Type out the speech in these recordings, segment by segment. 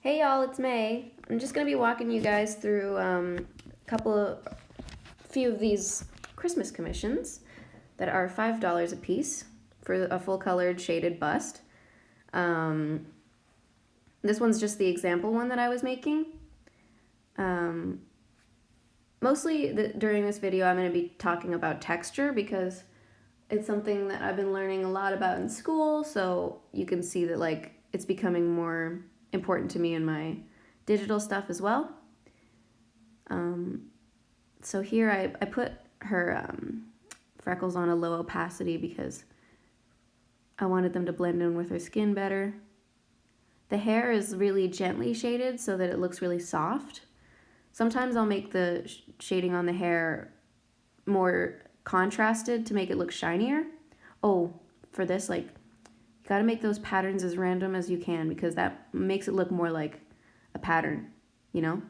Hey y'all, it's May. I'm just gonna be walking you guys through few of these Christmas commissions that are $5 a piece for a full colored shaded bust. This one's just the example one that I was making. Mostly during this video I'm going to be talking about texture because it's something that I've been learning a lot about in school, so you can see that like it's becoming more important to me in my digital stuff as well. So here I put her freckles on a low opacity because I wanted them to blend in with her skin better. The hair is really gently shaded so that it looks really soft. Sometimes I'll make the shading on the hair more contrasted to make it look shinier. Oh, for this, like, you gotta make those patterns as random as you can because that makes it look more like a pattern, you know?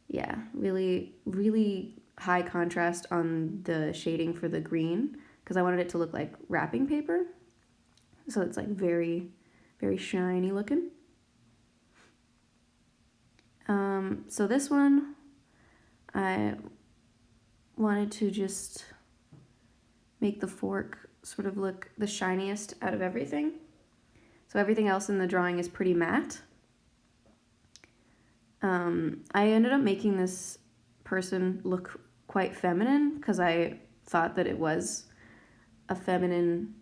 Yeah, really, really high contrast on the shading for the green because I wanted it to look like wrapping paper. So it's like very, very shiny looking. So this one, I wanted to just make the fork sort of look the shiniest out of everything. So everything else in the drawing is pretty matte. I ended up making this person look quite feminine because I thought that it was a feminine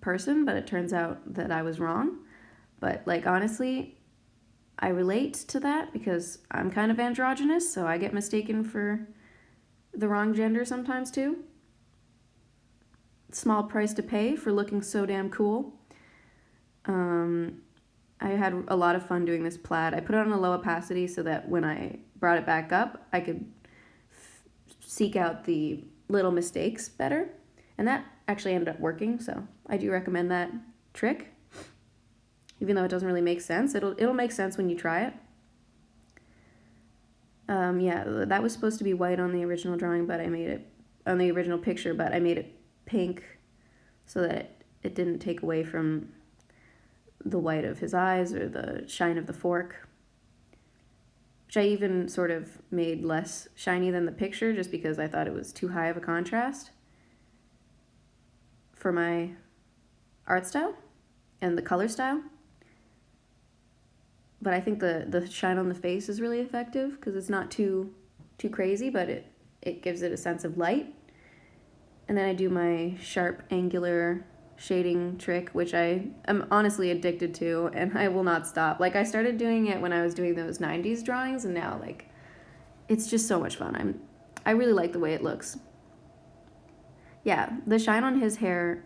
person, but it turns out that I was wrong. But like honestly, I relate to that because I'm kind of androgynous, so I get mistaken for the wrong gender sometimes too. Small price to pay for looking so damn cool. I had a lot of fun doing this plaid. I put it on a low opacity so that when I brought it back up, I could seek out the little mistakes better. And that actually ended up working, so I do recommend that trick. Even though it doesn't really make sense, it'll make sense when you try it. Yeah, that was supposed to be white on the original drawing, but I made it on the original picture, but I made it pink so that it didn't take away from the white of his eyes or the shine of the fork, which I even sort of made less shiny than the picture just because I thought it was too high of a contrast for my art style and the color style. But I think the shine on the face is really effective because it's not too crazy, but it gives it a sense of light. And then I do my sharp angular shading trick, which I am honestly addicted to, and I will not stop. Like I started doing it when I was doing those 90s drawings, and now like it's just so much fun. I really like the way it looks. Yeah, the shine on his hair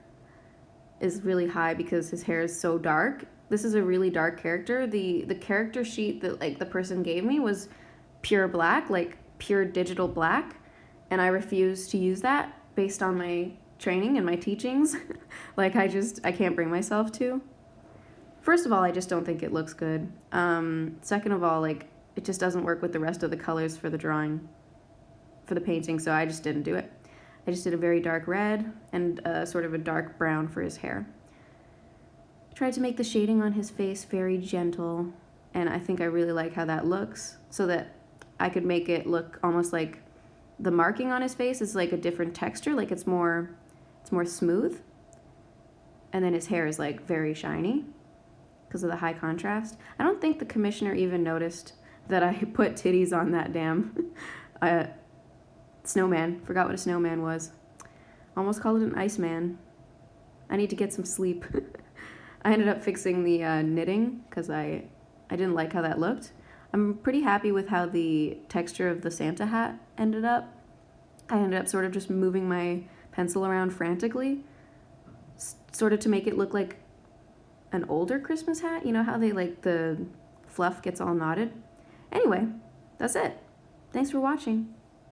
is really high because his hair is so dark. This is a really dark character. The character sheet that like the person gave me was pure black, like pure digital black, and I refused to use that based on my training and my teachings. Like I can't bring myself to. First of all, I just don't think it looks good. Second of all, like it just doesn't work with the rest of the colors for the drawing, for the painting, so I just didn't do it. I just did a very dark red and sort of a dark brown for his hair. Tried to make the shading on his face very gentle, and I think I really like how that looks, so that I could make it look almost like the marking on his face is like a different texture, like it's more smooth, and then his hair is like very shiny because of the high contrast. I don't think the commissioner even noticed that I put titties on that damn snowman. Forgot what a snowman was. Almost called it an iceman. I need to get some sleep. I ended up fixing the knitting because I didn't like how that looked. I'm pretty happy with how the texture of the Santa hat ended up. I ended up sort of just moving my pencil around frantically, sort of to make it look like an older Christmas hat. You know how they like the fluff gets all knotted? Anyway, that's it. Thanks for watching.